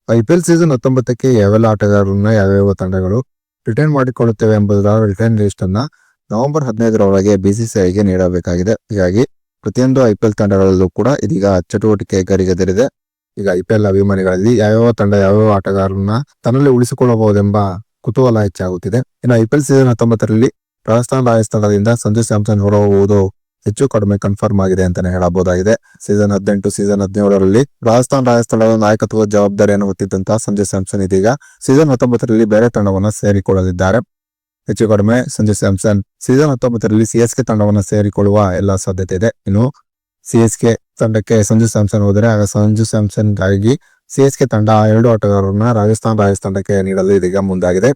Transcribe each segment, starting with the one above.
IPL season 19ಕ್ಕೆ ಯಾವೆಲ್ಲ ಆಟಗಾರರನ್ನ ಯಾವ್ಯಾವ ತಂಡಗಳು ರಿಟೈನ್ ಮಾಡಿಕೊಳ್ಳುತ್ತವೆ ಎಂಬುದರ ರಿಟೈನ್ ಲಿಸ್ಟ್ ಅನ್ನ ನವೆಂಬರ್ 15ರೊಳಗೆ BCCIಗೆ ನೀಡಬೇಕಾಗಿದೆ. ಹೀಗಾಗಿ ಪ್ರತಿಯೊಂದು IPL ತಂಡಗಳಲ್ಲೂ ಕೂಡ ಇದೀಗ ಚಟುವಟಿಕೆ ಗರಿಗೆದರಿದೆ. ಈಗ IPL ಅಭಿಮಾನಿಗಳಲ್ಲಿ ಯಾವ್ಯಾವ ತಂಡ ಯಾವ್ಯಾವ ಆಟಗಾರರನ್ನ ತನ್ನಲ್ಲಿ ಉಳಿಸಿಕೊಳ್ಳಬಹುದೆಂಬ ಕುತೂಹಲ ಹೆಚ್ಚಾಗುತ್ತಿದೆ. ಇನ್ನು IPL ಸೀಸನ್ 19ರಲ್ಲಿ ರಾಜಸ್ಥಾನ್ ರಾಯಲ್ಸ್ ತಂಡದಿಂದ ಸಂಜು ಸ್ಯಾಮ್ಸನ್ ಹೊರಹೋಗುವುದು ಹೆಚ್ಚು ಕಡಿಮೆ ಕನ್ಫರ್ಮ್ ಆಗಿದೆ ಅಂತಾನೆ ಹೇಳಬಹುದಾಗಿದೆ. ಸೀಸನ್ 18 ಸೀಸನ್ 17ರಲ್ಲಿ ರಾಜಸ್ಥಾನ್ ರಾಯಲ್ಸ್ ತಂಡದ ನಾಯಕತ್ವದ ಜವಾಬ್ದಾರಿಯನ್ನು ಹೊತ್ತಿದ್ದಂತಹ ಸಂಜು ಸ್ಯಾಮ್ಸನ್ ಇದೀಗ ಸೀಸನ್ 19ರಲ್ಲಿ ಬೇರೆ ತಂಡವನ್ನ ಸೇರಿಕೊಳ್ಳಲಿದ್ದಾರೆ. ಹೆಚ್ಚು ಕಡಿಮೆ ಸಂಜು ಸ್ಯಾಮ್ಸನ್ ಸೀಸನ್ 19ರಲ್ಲಿ CSK ತಂಡವನ್ನ ಸೇರಿಕೊಳ್ಳುವ ಎಲ್ಲಾ ಸಾಧ್ಯತೆ ಇದೆ. ಇನ್ನು CSK ತಂಡಕ್ಕೆ ಸಂಜು ಸ್ಯಾಮ್ಸನ್ ಹೋದರೆ ಆಗ ಸಂಜು ಸ್ಯಾಮ್ಸನ್ ಗಾಗಿ CSK ತಂಡ 2 ಆಟಗಾರರನ್ನ ರಾಜಸ್ಥಾನ್ ರಾಯಲ್ಸ್ ತಂಡಕ್ಕೆ ನೀಡಲು ಇದೀಗ ಮುಂದಾಗಿದೆ.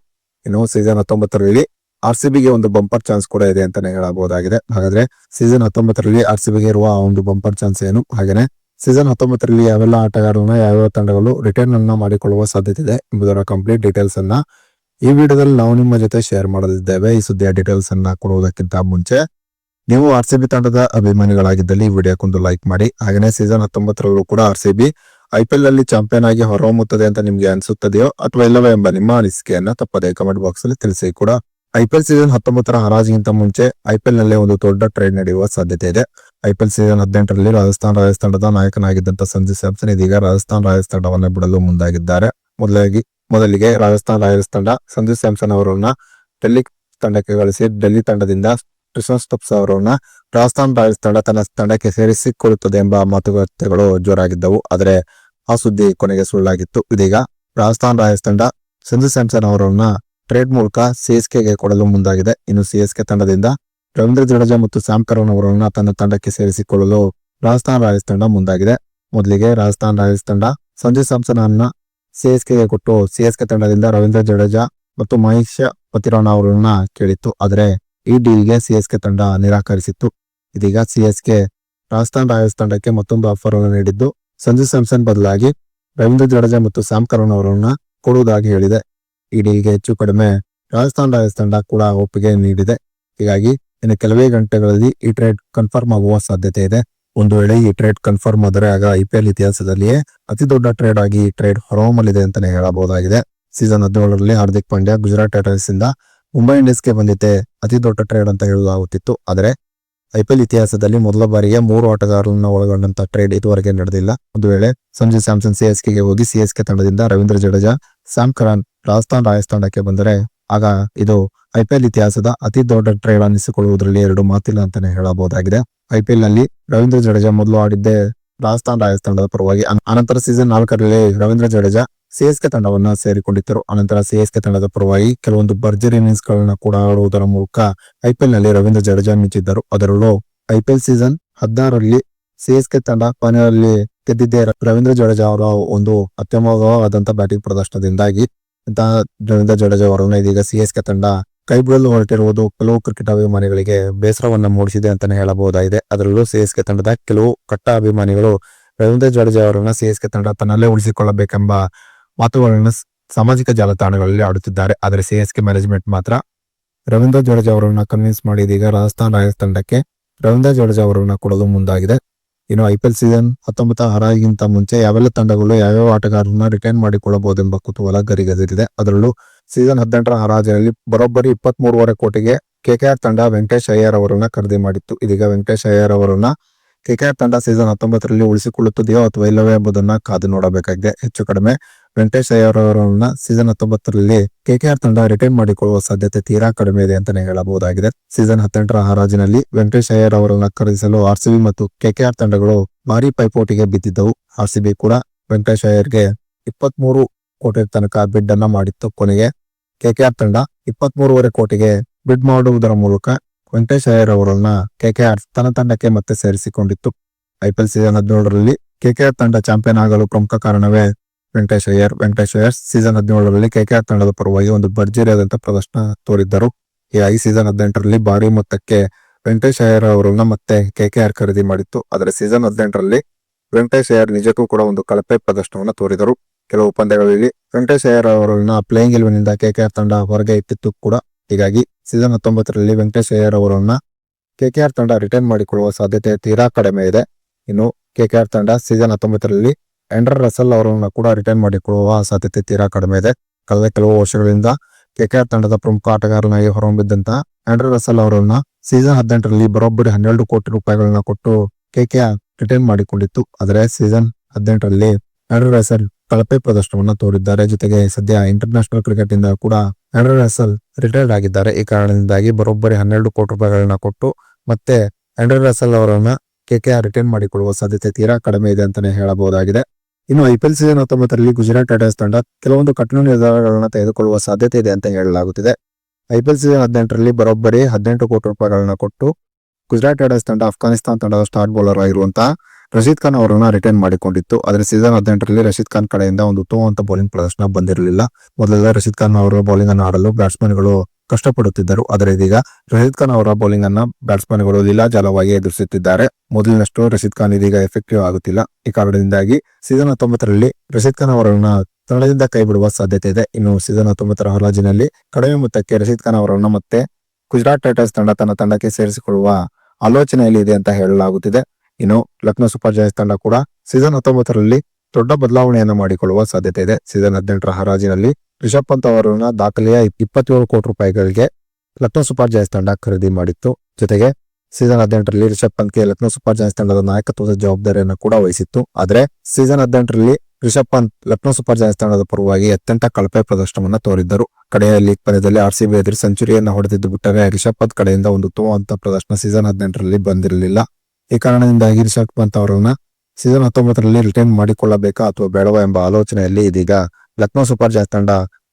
ಇನ್ನು ಸೀಸನ್ 19ರಲ್ಲಿ RCBಗೆ ಒಂದು ಬಂಪರ್ ಚಾನ್ಸ್ ಕೂಡ ಇದೆ ಅಂತಾನೆ ಹೇಳಬಹುದಾಗಿದೆ. ಹಾಗಾದ್ರೆ ಸೀಸನ್ 19ರಲ್ಲಿ RCBಗೆ ಇರುವ ಒಂದು ಬಂಪರ್ ಚಾನ್ಸ್ ಏನು, ಹಾಗೇನೆ ಸೀಸನ್ 19ರಲ್ಲಿ ಯಾವೆಲ್ಲ ಆಟಗಾರರನ್ನ ಯಾವ್ಯಾವ ತಂಡಗಳು ರಿಟರ್ನ್ ಅನ್ನ ಮಾಡಿಕೊಳ್ಳುವ ಸಾಧ್ಯತೆ ಇದೆ ಎಂಬುದರ ಕಂಪ್ಲೀಟ್ ಡೀಟೇಲ್ಸ್ ಅನ್ನ ಈ ವಿಡಿಯೋದಲ್ಲಿ ನಾವು ನಿಮ್ಮ ಜೊತೆ ಶೇರ್ ಮಾಡಲಿದ್ದೇವೆ. ಈ ಸುದ್ದಿಯ ಡೀಟೇಲ್ಸ್ ಅನ್ನ ಕೊಡುವುದಕ್ಕಿಂತ ಮುಂಚೆ ನೀವು RCB ತಂಡದ ಅಭಿಮಾನಿಗಳಾಗಿದ್ದಲ್ಲಿ ಈ ವಿಡಿಯೋಕ್ಕೊಂದು ಲೈಕ್ ಮಾಡಿ. ಹಾಗೇನೆ ಸೀಸನ್ 19ರಲ್ಲೂ ಕೂಡ RCB IPL ಅಲ್ಲಿ ಚಾಂಪಿಯನ್ ಆಗಿ ಹೊರಹೊಮ್ಮುತ್ತದೆ ಅಂತ ನಿಮ್ಗೆ ಅನ್ಸುತ್ತದೆಯೋ ಅಥವಾ ಇಲ್ಲವೇ ಎಂಬ ನಿಮ್ಮ ಅನಿಸಿಕೆಯನ್ನ ತಪ್ಪದೆ ಕಮೆಂಟ್ ಬಾಕ್ಸ್ ಅಲ್ಲಿ ತಿಳಿಸಿ. ಕೂಡ IPL ಸೀಸನ್ 19ರ ಹರಾಜಿಗಿಂತ ಮುಂಚೆ IPL ನಲ್ಲಿ ಒಂದು ದೊಡ್ಡ ಟ್ರೇಡ್ ನಡೆಯುವ ಸಾಧ್ಯತೆ ಇದೆ. IPL ಸೀಸನ್ 18ರಲ್ಲಿ ರಾಜಸ್ಥಾನ್ ರಾಯಲ್ಸ್ ತಂಡದ ನಾಯಕನಾಗಿದ್ದಂತ ಸಂಜು ಸ್ಯಾಮ್ಸನ್ ಇದೀಗ ರಾಜಸ್ಥಾನ್ ರಾಯಲ್ಸ್ ತಂಡವನ್ನ ಬಿಡಲು ಮುಂದಾಗಿದ್ದಾರೆ. ಮೊದಲಿಗೆ ರಾಜಸ್ಥಾನ್ ರಾಯಲ್ಸ್ ತಂಡ ಸಂಜು ಸ್ಯಾಮ್ಸನ್ ಅವರನ್ನ ಡೆಲ್ಲಿ ತಂಡಕ್ಕೆ ಕಳಿಸಿ ಡೆಲ್ಲಿ ತಂಡದಿಂದ ಟ್ರಿಸ್ಟನ್ ಸ್ಟಬ್ಸ್ ಅವರನ್ನ ರಾಜಸ್ಥಾನ್ ರಾಯಲ್ಸ್ ತಂಡ ತನ್ನ ತಂಡಕ್ಕೆ ಸೇರಿಸಿಕೊಳ್ಳುತ್ತದೆ ಎಂಬ ಮಾತುಕತೆಗಳು ಜೋರಾಗಿದ್ದವು. ಆದರೆ ಆ ಸುದ್ದಿ ಕೊನೆಗೆ ಸುಳ್ಳಾಗಿತ್ತು. ಇದೀಗ ರಾಜಸ್ಥಾನ್ ರಾಯಲ್ಸ್ ತಂಡ ಸಂಜು ಸ್ಯಾಮ್ಸನ್ ಅವರನ್ನ ಟ್ರೇಡ್ ಮೂಲಕ CSKಗೆ ಕೊಡಲು ಮುಂದಾಗಿದೆ. ಇನ್ನು CSK ತಂಡದಿಂದ ರವೀಂದ್ರ ಜಡೇಜಾ ಮತ್ತು ಸ್ಯಾಮ್ ಕರನ್ ಅವರನ್ನ ತನ್ನ ತಂಡಕ್ಕೆ ಸೇರಿಸಿಕೊಳ್ಳಲು ರಾಜಸ್ಥಾನ್ ರಾಯಲ್ಸ್ ತಂಡ ಮುಂದಾಗಿದೆ. ಮೊದಲಿಗೆ ರಾಜಸ್ಥಾನ್ ರಾಯಲ್ಸ್ ತಂಡ ಸಂಜು ಸ್ಯಾಮ್ಸನ್ ಅನ್ನ CSKಗೆ ಕೊಟ್ಟು CSK ತಂಡದಿಂದ ರವೀಂದ್ರ ಜಡೇಜಾ ಮತ್ತು ಮಹೇಶ್ ಪತಿರಾಣ ಅವರನ್ನ ಕೇಳಿತ್ತು. ಆದರೆ ಈ ಡೀಲ್ಗೆ CSK ತಂಡ ನಿರಾಕರಿಸಿತ್ತು. ಇದೀಗ CSK ರಾಜಸ್ಥಾನ್ ರಾಯಲ್ಸ್ ತಂಡಕ್ಕೆ ಮತ್ತೊಂದು ಆಫರ್ ಅನ್ನು ನೀಡಿದ್ದು ಸಂಜು ಸ್ಯಾಮ್ಸನ್ ಬದಲಾಗಿ ರವೀಂದ್ರ ಜಡೇಜಾ ಮತ್ತು ಸ್ಯಾಮ್ ಕರನ್ ಅವರನ್ನ ಕೊಡುವುದಾಗಿ ಹೇಳಿದೆ. ಈ ಡೀಲ್ಗೆ ಹೆಚ್ಚು ಕಡಿಮೆ ರಾಜಸ್ಥಾನ್ ರಾಯಲ್ಸ್ ತಂಡ ಕೂಡ ಒಪ್ಪಿಗೆ ನೀಡಿದೆ. ಹೀಗಾಗಿ ಇನ್ನು ಕೆಲವೇ ಗಂಟೆಗಳಲ್ಲಿ ಈ ಟ್ರೇಡ್ ಕನ್ಫರ್ಮ್ ಆಗುವ ಸಾಧ್ಯತೆ ಇದೆ. ಒಂದು ವೇಳೆ ಈ ಟ್ರೇಡ್ ಕನ್ಫರ್ಮ್ ಆದರೆ ಆಗ IPL ಇತಿಹಾಸದಲ್ಲಿಯೇ ಅತಿ ದೊಡ್ಡ ಟ್ರೇಡ್ ಆಗಿ ಈ ಟ್ರೇಡ್ ಹೊರಹೊಮ್ಮಲಿದೆ ಅಂತಾನೆ ಹೇಳಬಹುದಾಗಿದೆ. ಸೀಸನ್ 17ರಲ್ಲಿ ಹಾರ್ದಿಕ್ ಪಾಂಡ್ಯ ಗುಜರಾತ್ ಟೈಟನ್ಸ್ ಇಂದ ಮುಂಬೈ ಇಂಡಿಯನ್ಸ್ಗೆ ಬಂದಿದ್ದೆ ಅತಿ ದೊಡ್ಡ ಟ್ರೇಡ್ ಅಂತ ಹೇಳಲಾಗುತ್ತಿತ್ತು. ಆದರೆ IPL ಇತಿಹಾಸದಲ್ಲಿ ಮೊದಲ ಬಾರಿಗೆ 3 ಆಟಗಾರರನ್ನ ಒಳಗೊಂಡಂತ ಟ್ರೇಡ್ ಇದುವರೆಗೆ ನಡೆದಿಲ್ಲ. ಒಂದು ವೇಳೆ ಸಂಜು ಸ್ಯಾಮ್ಸನ್ CSKಗೆ ಹೋಗಿ CSK ತಂಡದಿಂದ ರವೀಂದ್ರ ಜಡೇಜಾ, ಸ್ಯಾಮ್ ಕರನ್ ರಾಜಸ್ಥಾನ್ ರಾಯಲ್ಸ್ ತಂಡಕ್ಕೆ ಬಂದರೆ ಆಗ ಇದು IPL ಇತಿಹಾಸದ ಅತಿ ದೊಡ್ಡ ಟ್ರೇಡ್ ಅನ್ನಿಸಿಕೊಳ್ಳುವುದರಲ್ಲಿ ಎರಡು ಮಾತಿಲ್ಲ ಅಂತಾನೆ ಹೇಳಬಹುದಾಗಿದೆ. IPL ನಲ್ಲಿ ರವೀಂದ್ರ ಜಡೇಜಾ ಮೊದಲು ಆಡಿದ್ದೆ ರಾಜಸ್ಥಾನ್ ರಾಯಲ್ಸ್ ತಂಡದ ಪರವಾಗಿ. ಅನಂತರ ಸೀಸನ್ 4ರಲ್ಲಿ ರವೀಂದ್ರ ಜಡೇಜಾ CSK ತಂಡವನ್ನ ಸೇರಿಕೊಂಡಿದ್ದರು. ಅನಂತರ CSK ತಂಡದ ಪರವಾಗಿ ಕೆಲವೊಂದು ಭರ್ಜರಿ ಇನ್ನಿಂಗ್ಸ್ ಗಳನ್ನ ಕೂಡ ಆಡುವುದರ ಮೂಲಕ IPL ನಲ್ಲಿ ರವೀಂದ್ರ ಜಡೇಜಾ ಮಿಂಚಿದ್ದರು. ಅದರಲ್ಲೂ IPL ಸೀಸನ್ 16ರಲ್ಲಿ CSK ತಂಡ ಫೈನಲ್ ಅಲ್ಲಿ ಗೆದ್ದಿದ್ದೇ ರವೀಂದ್ರ ಜಡೇಜಾ ಅವರ ಒಂದು ಅತ್ಯುತ್ತಮವಾದಂತ ಬ್ಯಾಟಿಂಗ್ ಪ್ರದರ್ಶನದಿಂದಾಗಿ ರವೀಂದ್ರ ಜಡೇಜಾ ಅವರನ್ನು ಇದೀಗ CSK ತಂಡ ಕೈ ಬಿಡಲು ಹೊರಟಿರುವುದು ಕೆಲವು ಕ್ರಿಕೆಟ್ ಅಭಿಮಾನಿಗಳಿಗೆ ಬೇಸರವನ್ನ ಮೂಡಿಸಿದೆ ಅಂತಾನೆ ಹೇಳಬಹುದಾಗಿದೆ. ಅದರಲ್ಲೂ CSK ತಂಡದ ಕೆಲವು ಕಟ್ಟ ಅಭಿಮಾನಿಗಳು ರವೀಂದ್ರ ಜಡೇಜಾ ಅವರನ್ನ CSK ತಂಡ ತನ್ನಲ್ಲೇ ಉಳಿಸಿಕೊಳ್ಳಬೇಕೆಂಬ ಮಾತುಗಳನ್ನು ಸಾಮಾಜಿಕ ಜಾಲತಾಣಗಳಲ್ಲಿ ಆಡುತ್ತಿದ್ದಾರೆ. ಆದರೆ CSK ಮ್ಯಾನೇಜ್ಮೆಂಟ್ ಮಾತ್ರ ರವೀಂದ್ರ ಜಡೇಜಾ ಅವರನ್ನ ಕನ್ವಿನ್ಸ್ ಮಾಡಿ ಇದೀಗ ರಾಜಸ್ಥಾನ್ ರಾಯಲ್ಸ್ ತಂಡಕ್ಕೆ ರವೀಂದ್ರ ಜಡೇಜಾ ಅವರನ್ನ ಕೊಡಲು ಮುಂದಾಗಿದೆ. ಇನ್ನು IPL ಸೀಸನ್ 19 ಹರಾಜಿಗಿಂತ ಮುಂಚೆ ಯಾವೆಲ್ಲ ತಂಡಗಳು ಯಾವ್ಯಾವ ಆಟಗಾರರನ್ನ ರಿಟೈನ್ ಮಾಡಿಕೊಳ್ಳಬಹುದೆಂಬ ಕುತೂಹಲ ಗರಿಗೆದರಿದೆ. ಅದರಲ್ಲೂ ಸೀಸನ್ 18ರ ಹರಾಜಿನಲ್ಲಿ ಬರೋಬ್ಬರಿ 23.5 ಕೋಟಿಗೆ KKR ತಂಡ ವೆಂಕಟೇಶ್ ಅಯ್ಯರ್ ಅವರನ್ನ ಖರೀದಿ ಮಾಡಿತ್ತು. ಇದೀಗ ವೆಂಕಟೇಶ್ ಅಯ್ಯರ್ ಅವರನ್ನ KKR ತಂಡ ಸೀಸನ್ 19ರಲ್ಲಿ ಉಳಿಸಿಕೊಳ್ಳುತ್ತದೆಯೋ ಅಥವಾ ಇಲ್ಲವೇ ಎಂಬುದನ್ನ ಕಾದು ನೋಡಬೇಕಾಗಿದೆ. ಹೆಚ್ಚು ಕಡಿಮೆ ವೆಂಕಟೇಶ್ ಅಯ್ಯರ್ ಅವರನ್ನ ಸೀಸನ್ 19ರಲ್ಲಿ KKR ತಂಡ ರಿಟೈನ್ ಮಾಡಿಕೊಳ್ಳುವ ಸಾಧ್ಯತೆ ತೀರಾ ಕಡಿಮೆ ಇದೆ ಅಂತಾನೆ ಹೇಳಬಹುದಾಗಿದೆ. ಸೀಸನ್ 18ರ ಹರಾಜಿನಲ್ಲಿ ವೆಂಕಟೇಶ್ ಅಯ್ಯರ್ ಅವರನ್ನ ಖರೀದಿಸಲು RCB ಮತ್ತು KKR ತಂಡಗಳು ಭಾರಿ ಪೈಪೋಟಿಗೆ ಬಿದ್ದಿದ್ದವು. RCB ಕೂಡ ವೆಂಕಟೇಶ್ ಅಯ್ಯರ್ಗೆ 23 ಕೋಟಿ ತನಕ ಬಿಡ್ ಅನ್ನ ಮಾಡಿತ್ತು. ಕೊನೆಗೆ KKR ತಂಡ 23.5 ಕೋಟಿಗೆ ಬಿಡ್ ಮಾಡುವುದರ ಮೂಲಕ ವೆಂಕಟೇಶ್ ಅಯ್ಯರ್ ಅವರನ್ನ KKR ತನ್ನ ತಂಡಕ್ಕೆ ಮತ್ತೆ ಸೇರಿಸಿಕೊಂಡಿತ್ತು. IPL ಸೀಸನ್ 17ರಲ್ಲಿ KKR ತಂಡ ಚಾಂಪಿಯನ್ ಆಗಲು ಪ್ರಮುಖ ಕಾರಣವೇ ವೆಂಕಟೇಶ್ ಅಯ್ಯರ್ ಸೀಸನ್ 17ರಲ್ಲಿ KKR ತಂಡದ ಪರವಾಗಿ ಒಂದು ಭರ್ಜರಿಯಾದಂತಹ ಪ್ರದರ್ಶನ ತೋರಿದ್ದರು. ಹೀಗಾಗಿ ಸೀಸನ್ 18ರಲ್ಲಿ ಭಾರಿ ಮೊತ್ತಕ್ಕೆ ವೆಂಕಟೇಶ್ ಅಯ್ಯರ್ ಅವರನ್ನ ಮತ್ತೆ KKR ಖರೀದಿ ಮಾಡಿತ್ತು. ಆದರೆ ಸೀಸನ್ 18ರಲ್ಲಿ ವೆಂಕಟೇಶ್ ಅಯ್ಯರ್ ನಿಜಕ್ಕೂ ಕೂಡ ಒಂದು ಕಳಪೆ ಪ್ರದರ್ಶನವನ್ನು ತೋರಿದರು. ಕೆಲವು ಪಂದ್ಯಗಳಲ್ಲಿ ವೆಂಕಟೇಶ್ ಅಯ್ಯರ್ ಅವರನ್ನ ಪ್ಲೇಯಿಂಗ್ 11 ನಿಂದ KKR ತಂಡ ಹೊರಗೆ ಇಟ್ಟಿತ್ತು ಕೂಡ. ಹೀಗಾಗಿ ಸೀಸನ್ 19ರಲ್ಲಿ ವೆಂಕಟೇಶ್ ಅಯ್ಯರ್ ಅವರನ್ನ KKR ತಂಡ ರಿಟರ್ನ್ ಮಾಡಿಕೊಳ್ಳುವ ಸಾಧ್ಯತೆ ತೀರಾ ಕಡಿಮೆ ಇದೆ. ಇನ್ನು KKR ತಂಡ ಸೀಸನ್ 19ರಲ್ಲಿ ಆಂಡ್ರೆ ರಸೆಲ್ ಅವರನ್ನು ಕೂಡ ರಿಟೈನ್ ಮಾಡಿಕೊಳ್ಳುವ ಸಾಧ್ಯತೆ ತೀರಾ ಕಡಿಮೆ ಇದೆ. ಕಳೆದ ಕೆಲವು ವರ್ಷಗಳಿಂದ ಕೆಕೆಆರ್ ತಂಡದ ಪ್ರಮುಖ ಆಟಗಾರನಾಗಿ ಹೊರಹೊಮ್ಮಿದ್ದಂತ ಆಂಡ್ರೆ ರಸೆಲ್ ಅವರನ್ನ ಸೀಸನ್ 18ರಲ್ಲಿ ಬರೋಬ್ಬರಿ 12 ಕೋಟಿ ರೂಪಾಯಿಗಳನ್ನ ಕೊಟ್ಟು ಕೆಕೆಆರ್ ರಿಟೈನ್ ಮಾಡಿಕೊಂಡಿತ್ತು. ಆದರೆ ಸೀಸನ್ 18ರಲ್ಲಿ ಆಂಡ್ರೆ ರಸೆಲ್ ಕಳಪೆ ಪ್ರದರ್ಶನವನ್ನ ತೋರಿದ್ದಾರೆ. ಜೊತೆಗೆ ಸದ್ಯ ಇಂಟರ್ನ್ಯಾಷನಲ್ ಕ್ರಿಕೆಟ್ ಇಂದ ಕೂಡ ಆಂಡ್ರೆ ರಸೆಲ್ ರಿಟೈರ್ಡ್ ಆಗಿದ್ದಾರೆ. ಈ ಕಾರಣದಿಂದಾಗಿ ಬರೋಬ್ಬರಿ 12 ಕೋಟಿ ರೂಪಾಯಿಗಳನ್ನ ಕೊಟ್ಟು ಮತ್ತೆ ಆಂಡ್ರೆ ರಸೆಲ್ ಅವರನ್ನ ಕೆಕೆಆರ್ ರಿಟೈನ್ ಮಾಡಿಕೊಳ್ಳುವ ಸಾಧ್ಯತೆ ತೀರಾ ಕಡಿಮೆ ಇದೆ ಅಂತಾನೆ ಹೇಳಬಹುದಾಗಿದೆ. ಇನ್ನು IPL ಸೀಸನ್ 19ರಲ್ಲಿ ಗುಜರಾತ್ ಟೈಟನ್ಸ್ ತಂಡ ಕೆಲವೊಂದು ಕಠಿಣ ನಿರ್ಧಾರಗಳನ್ನ ತೆಗೆದುಕೊಳ್ಳುವ ಸಾಧ್ಯತೆ ಇದೆ ಅಂತ ಹೇಳಲಾಗುತ್ತಿದೆ. IPL ಸೀಸನ್ 18ರಲ್ಲಿ ಬರೋಬ್ಬರಿ 18 ಕೋಟಿ ರೂಪಾಯಿಗಳನ್ನ ಕೊಟ್ಟು ಗುಜರಾತ್ ಟೈಟನ್ಸ್ ತಂಡ ಅಫ್ಘಾನಿಸ್ತಾನ ತಂಡದ ಸ್ಟಾರ್ ಬೌಲರ್ ಆಗಿರುವಂತಹ ರಶೀದ್ ಖಾನ್ ಅವರನ್ನ ರಿಟೈನ್ ಮಾಡಿಕೊಂಡಿತ್ತು. ಆದರೆ ಸೀಸನ್ 18ರಲ್ಲಿ ರಶೀದ್ ಖಾನ್ ಕಡೆಯಿಂದ ಒಂದು ಉತ್ತಮವಾದ ಬೌಲಿಂಗ್ ಪ್ರದರ್ಶನ ಬಂದಿರಲಿಲ್ಲ. ಮೊದಲೆಲ್ಲ ರಶೀದ್ ಖಾನ್ ಅವರ ಬೌಲಿಂಗ್ ಅನ್ನು ಆಡಲು ಬ್ಯಾಟ್ಸ್ಮನ್ಗಳು ಕಷ್ಟಪಡುತ್ತಿದ್ದರು. ಆದರೆ ಇದೀಗ ರಶೀದ್ ಖಾನ್ ಅವರ ಬೌಲಿಂಗ್ ಅನ್ನ ಬ್ಯಾಟ್ಸ್ಮನ್ಗಳು ಲೀಲಾಜಾಲವಾಗಿ ಎದುರಿಸುತ್ತಿದ್ದಾರೆ. ಮೊದಲಿನಷ್ಟು ರಶೀದ್ ಖಾನ್ ಇದೀಗ ಎಫೆಕ್ಟಿವ್ ಆಗುತ್ತಿಲ್ಲ. ಈ ಕಾರಣದಿಂದಾಗಿ ಸೀಸನ್ 19ರಲ್ಲಿ ರಶೀದ್ ಖಾನ್ ಅವರನ್ನ ತಂಡದಿಂದ ಕೈ ಬಿಡುವ ಸಾಧ್ಯತೆ ಇದೆ. ಇನ್ನು ಸೀಸನ್ 19ರ ಹರಾಜಿನಲ್ಲಿ ಕಡಿಮೆ ಮೊತ್ತಕ್ಕೆ ರಶೀದ್ ಖಾನ್ ಅವರನ್ನ ಮತ್ತೆ ಗುಜರಾತ್ ಟೈಟನ್ಸ್ ತಂಡ ತನ್ನ ತಂಡಕ್ಕೆ ಸೇರಿಸಿಕೊಳ್ಳುವ ಆಲೋಚನೆಯಲ್ಲಿ ಇದೆ ಅಂತ ಹೇಳಲಾಗುತ್ತಿದೆ. ಇನ್ನು ಲಕ್ನೋ ಸೂಪರ್ ಜೈಂಟ್ಸ್ ತಂಡ ಕೂಡ ಸೀಸನ್ 19ರಲ್ಲಿ ದೊಡ್ಡ ಬದಲಾವಣೆಯನ್ನು ಮಾಡಿಕೊಳ್ಳುವ ಸಾಧ್ಯತೆ ಇದೆ. ಸೀಸನ್ 18ರ ಹರಾಜಿನಲ್ಲಿ ರಿಷಬ್ ಪಂತ್ ಅವರನ್ನ ದಾಖಲೆಯ 27 ಕೋಟಿ ರೂಪಾಯಿಗಳಿಗೆ ಲಕ್ನೋ ಸೂಪರ್ ಜೈಂಟ್ಸ್ ತಂಡ ಖರೀದಿ ಮಾಡಿತ್ತು. ಜೊತೆಗೆ ಸೀಸನ್ 18ರಲ್ಲಿ ರಿಷಬ್ ಪಂತ್ಗೆ ಲಕ್ನೋ ಸೂಪರ್ ಜೈಂಟ್ಸ್ ತಂಡದ ನಾಯಕತ್ವದ ಜವಾಬ್ದಾರಿಯನ್ನು ಕೂಡ ವಹಿಸಿತ್ತು. ಆದರೆ ಸೀಸನ್ 18ರಲ್ಲಿ ರಿಷಬ್ ಪಂತ್ ಲಕ್ನೋ ಸೂಪರ್ ಜೈಂಟ್ಸ್ ತಂಡದ ಪರವಾಗಿ ಅತ್ಯಂತ ಕಳಪೆ ಪ್ರದರ್ಶನವನ್ನ ತೋರಿದ್ದರು. ಕಡೆಯ ಲೀಗ್ ಪಂದ್ಯದಲ್ಲಿ RCB ಎದುರು ಸೆಂಚುರಿಯನ್ನ ಹೊಡೆದಿದ್ದು ಬಿಟ್ಟರೆ ರಿಷಬ್ ಪಂತ್ ಕಡೆಯಿಂದ ಒಂದು ಉತ್ತಮವಾದ ಪ್ರದರ್ಶನ ಸೀಸನ್ 18ರಲ್ಲಿ ಬಂದಿರಲಿಲ್ಲ. ಈ ಕಾರಣದಿಂದಾಗಿ ರಿಷಬ್ ಪಂತ್ ಅವರನ್ನ ಸೀಸನ್ 19ರಲ್ಲಿ ರಿಟೈನ್ ಮಾಡಿಕೊಳ್ಳಬೇಕಾ ಅಥವಾ ಬೇಡವಾ ಎಂಬ ಆಲೋಚನೆಯಲ್ಲಿ ಇದೀಗ ಲಕ್ನೋ ಸೂಪರ್ ಜೈಂಟ್ಸ್ ತಂಡ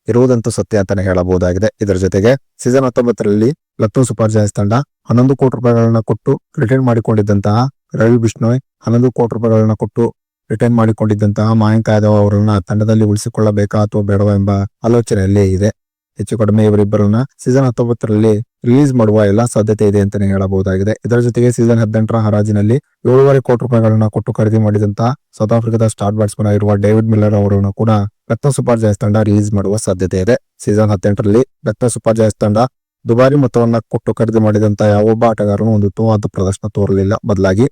ಇರುವುದಂತೂ ಸತ್ಯ ಅಂತಾನೆ ಹೇಳಬಹುದಾಗಿದೆ. ಇದರ ಜೊತೆಗೆ ಸೀಸನ್ 19ರಲ್ಲಿ ಲಕ್ನೋ ಸೂಪರ್ ಜೈಂಟ್ಸ್ ತಂಡ 11 ಕೋಟಿ ರೂಪಾಯಿಗಳನ್ನ ಕೊಟ್ಟು ರಿಟೈನ್ ಮಾಡಿಕೊಂಡಿದ್ದಂತಹ ರವಿ ಬಿಷ್ಣೋಯ್, 11 ಕೋಟಿ ರೂಪಾಯಿಗಳನ್ನ ಕೊಟ್ಟು ರಿಟೈನ್ ಮಾಡಿಕೊಂಡಿದ್ದಂತಹ ಮಯಾಂಕ್ ಯಾದವ್ ಅವರನ್ನ ತಂಡದಲ್ಲಿ ಉಳಿಸಿಕೊಳ್ಳಬೇಕಾ ಅಥವಾ ಬೇಡವಾ ಎಂಬ ಆಲೋಚನೆಯಲ್ಲಿ ಇದೆ. ಹೆಚ್ಚು ಕಡಿಮೆ ಇವರಿಬ್ಬರನ್ನ ಸೀಸನ್ 19ರಲ್ಲಿ ರಿಲೀಸ್ ಮಾಡುವ ಎಲ್ಲಾ ಸಾಧ್ಯತೆ ಇದೆ ಅಂತಾನೆ ಹೇಳಬಹುದಾಗಿದೆ. ಇದರ ಜೊತೆಗೆ ಸೀಸನ್ 18ರ ಹರಾಜಿನಲ್ಲಿ 7.5 ಕೋಟಿ ರೂಪಾಯಿಗಳನ್ನ ಕೊಟ್ಟು ಖರೀದಿ ಮಾಡಿದಂತಹ ಸೌತ್ ಆಫ್ರಿಕಾದ ಸ್ಟಾರ್ ಬ್ಯಾಟ್ಸ್ಮನ್ ಆಗಿರುವ ಡೇವಿಡ್ ಮಿಲ್ಲರ್ ಅವರನ್ನು ಕೂಡ ಲಕ್ನೋ ಸೂಪರ್ ಜೈಂಟ್ಸ್ ತಂಡ ರಿಲೀಸ್ ಮಾಡುವ ಸಾಧ್ಯತೆ ಇದೆ. ಸೀಸನ್ 18ರಲ್ಲಿ ಲಕ್ನೋ ಸೂಪರ್ ಜೈಂಟ್ಸ್ ತಂಡ ದುಬಾರಿ ಮೊತ್ತವನ್ನ ಕೊಟ್ಟು ಖರೀದಿ ಮಾಡಿದಂತಹ ಯಾವೊಬ್ಬ ಆಟಗಾರನು ಒಂದು ಉತ್ತಮವಾದ ಪ್ರದರ್ಶನ ತೋರಲಿಲ್ಲ. ಬದಲಾಗಿ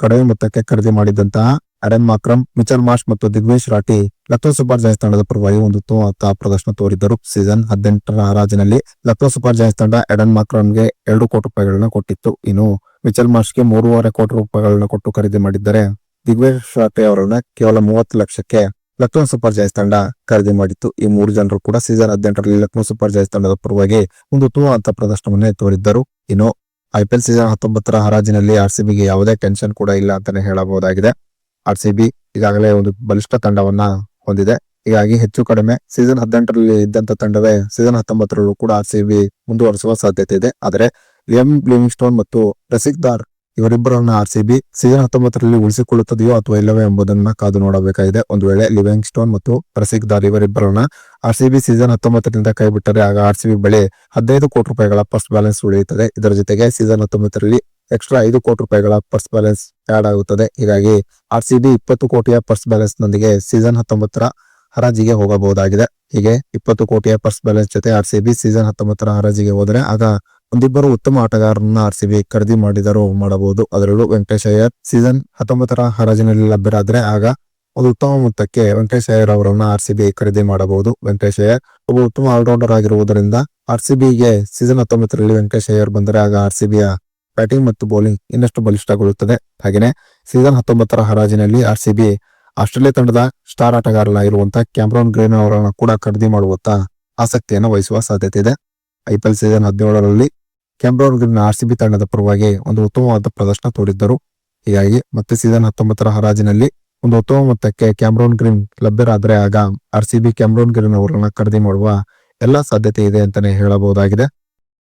ಕಡಿಮೆ ಮೊತ್ತಕ್ಕೆ ಖರೀದಿ ಮಾಡಿದಂತಹ ಆಡನ್ ಮಾಕ್ರಮ್, ಮಿಚೆಲ್ ಮಾರ್ಷ್ ಮತ್ತು ದಿಗ್ವಿಜಯ್ ರಾಠಿ ಲಕ್ನೋ ಸೂಪರ್ ಜೈಂಟ್ಸ್ ತಂಡದ ಪರವಾಗಿ ಒಂದು ಉತ್ತಮವಾದ ಪ್ರದರ್ಶನ ತೋರಿದ್ದರು. ಸೀಸನ್ 18ರ ಹರಾಜಿನಲ್ಲಿ ಲಕ್ನೋ ಸೂಪರ್ ಜೈಂಟ್ಸ್ ತಂಡ ಆಡನ್ ಮಾಕ್ರಮ್ಗೆ 2 ಕೋಟಿ ರೂಪಾಯಿಗಳನ್ನ ಕೊಟ್ಟಿತ್ತು. ಇನ್ನು ಮಿಚೆಲ್ ಮಾರ್ಷ್ಗೆ 3.5 ಕೋಟಿ ರೂಪಾಯಿಗಳನ್ನ ಕೊಟ್ಟು ಖರೀದಿ ಮಾಡಿದ್ದರೆ ದಿಗ್ವಿಜಯ್ ರಾಠಿ ಅವರನ್ನ ಕೇವಲ 30 ಲಕ್ಷಕ್ಕೆ ಲಕ್ನೋ ಸೂಪರ್ ಜೈಂಟ್ಸ್ ತಂಡ ಖರೀದಿ ಮಾಡಿತ್ತು. ಈ 3 ಜನರು ಕೂಡ ಸೀಸನ್ 18ರಲ್ಲಿ ಲಕ್ನೋ ಸೂಪರ್ ಜೈಂಟ್ಸ್ ತಂಡದ ಪರವಾಗಿ ಒಂದು ಉತ್ತಮವಾದ ಪ್ರದರ್ಶನವನ್ನೇ ತೋರಿದ್ದರು. ಇನ್ನು IPL ಸೀಸನ್ 19ರ ಹರಾಜಿನಲ್ಲಿ RCBಗೆ ಯಾವುದೇ ಟೆನ್ಷನ್ ಕೂಡ ಇಲ್ಲ ಅಂತಾನೆ ಹೇಳಬಹುದಾಗಿದೆ. RCB ಈಗಾಗಲೇ ಒಂದು ಬಲಿಷ್ಠ ತಂಡವನ್ನ ಹೊಂದಿದೆ. ಹೀಗಾಗಿ ಹೆಚ್ಚು ಕಡಿಮೆ ಸೀಸನ್ 18ರಲ್ಲಿ ಇದ್ದಂತ ತಂಡವೇ ಸೀಸನ್ 19ರಲ್ಲೂ ಕೂಡ RCB ಮುಂದುವರಿಸುವ ಸಾಧ್ಯತೆ ಇದೆ. ಆದರೆ ಲಿಯಮ್ ಲಿವಿಂಗ್ಸ್ಟೋನ್ ಮತ್ತು ರಸಿಕ್ ದಾರ್ ಇವರಿಬ್ಬರನ್ನ RCB ಸೀಸನ್ 19ರಲ್ಲಿ ಉಳಿಸಿಕೊಳ್ಳುತ್ತದೆಯೋ ಅಥವಾ ಇಲ್ಲವೇ ಎಂಬುದನ್ನ ಕಾದು ನೋಡಬೇಕಾಗಿದೆ. ಒಂದು ವೇಳೆ ಲಿವಿಂಗ್ಸ್ಟೋನ್ ಮತ್ತು ರಸಿಕ್ ದಾರ್ ಇವರಿಬ್ಬರನ್ನ RCB ಸೀಸನ್ 19ರಿಂದ ಕೈ ಬಿಟ್ಟರೆ ಆಗ RCB ಬಳಿ 15 ಕೋಟಿ ರೂಪಾಯಿಗಳ ಪರ್ಸ್ ಬ್ಯಾಲೆನ್ಸ್ ಉಳಿಯುತ್ತದೆ. ಇದರ ಜೊತೆಗೆ ಸೀಸನ್ 19ರಲ್ಲಿ ಎಕ್ಸ್ಟ್ರಾ 5 ಕೋಟಿ ರೂಪಾಯಿಗಳ ಪರ್ಸ್ ಬ್ಯಾಲೆನ್ಸ್ ಆಡ್ ಆಗುತ್ತದೆ. ಹೀಗಾಗಿ RCB 20 ಕೋಟಿಯ ಪರ್ಸ್ ಬ್ಯಾಲೆನ್ಸ್ ನೊಂದಿಗೆ ಸೀಸನ್ 19ರ ಹರಾಜಿಗೆ ಹೋಗಬಹುದಾಗಿದೆ. ಹೀಗೆ 20 ಕೋಟಿಯ ಪರ್ಸ್ ಬ್ಯಾಲೆನ್ಸ್ ಜೊತೆ RCB ಸೀಸನ್ 19ರ ಹರಾಜಿಗೆ ಹೋದರೆ ಆಗ ಒಂದಿಬ್ಬರು ಉತ್ತಮ ಆಟಗಾರರನ್ನ RCB ಖರೀದಿ ಮಾಡಿದರೂ ಮಾಡಬಹುದು. ಅದರಲ್ಲೂ ವೆಂಕಟೇಶ್ ಅಯ್ಯರ್ ಸೀಸನ್ 19ರ ಹರಾಜಿನಲ್ಲಿ ಲಭ್ಯರಾದ್ರೆ ಆಗ ಒಂದು ಉತ್ತಮ ಮೊತ್ತಕ್ಕೆ ವೆಂಕಟೇಶ್ ಅಯ್ಯರ್ ಅವರನ್ನ RCB ಖರೀದಿ ಮಾಡಬಹುದು. ವೆಂಕಟೇಶ್ ಅಯ್ಯರ್ ಒಬ್ಬ ಉತ್ತಮ ಆಲ್ರೌಂಡರ್ ಆಗಿರುವುದರಿಂದ RCBಗೆ ಸೀಸನ್ 19ರಲ್ಲಿ ವೆಂಕಟೇಶ್ ಅಯ್ಯರ್ ಬಂದರೆ ಆಗ RCBಯ ಬ್ಯಾಟಿಂಗ್ ಮತ್ತು ಬೌಲಿಂಗ್ ಇನ್ನಷ್ಟು ಬಲಿಷ್ಠಗೊಳ್ಳುತ್ತದೆ. ಹಾಗೆಯೇ ಸೀಸನ್ 19ರ ಹರಾಜಿನಲ್ಲಿ RCB ಆಸ್ಟ್ರೇಲಿಯಾ ತಂಡದ ಸ್ಟಾರ್ ಆಟಗಾರರಾಗಿರುವಂತಹ ಕ್ಯಾಮ್ರಾನ್ ಗ್ರೀನ್ ಅವರನ್ನು ಕೂಡ ಖರೀದಿ ಮಾಡುವಂತ ಆಸಕ್ತಿಯನ್ನು ವಹಿಸುವ ಸಾಧ್ಯತೆ ಇದೆ. IPL ಸೀಸನ್ 17ರಲ್ಲಿ ಕ್ಯಾಮ್ರಾನ್ ಗ್ರೀನ್ RCB ತಂಡದ ಪರವಾಗಿ ಒಂದು ಉತ್ತಮವಾದ ಪ್ರದರ್ಶನ ತೋರಿದ್ದರು. ಹೀಗಾಗಿ ಮತ್ತೆ ಸೀಸನ್ 19ರ ಹರಾಜಿನಲ್ಲಿ ಒಂದು ಉತ್ತಮ ಮೊತ್ತಕ್ಕೆ ಕ್ಯಾಮ್ರಾನ್ ಗ್ರೀನ್ ಲಭ್ಯರಾದರೆ ಆಗ RCB ಕ್ಯಾಮ್ರಾನ್ ಗ್ರೀನ್ ಅವರನ್ನ ಖರೀದಿ ಮಾಡುವ ಎಲ್ಲಾ ಸಾಧ್ಯತೆ ಇದೆ ಅಂತಾನೆ ಹೇಳಬಹುದಾಗಿದೆ.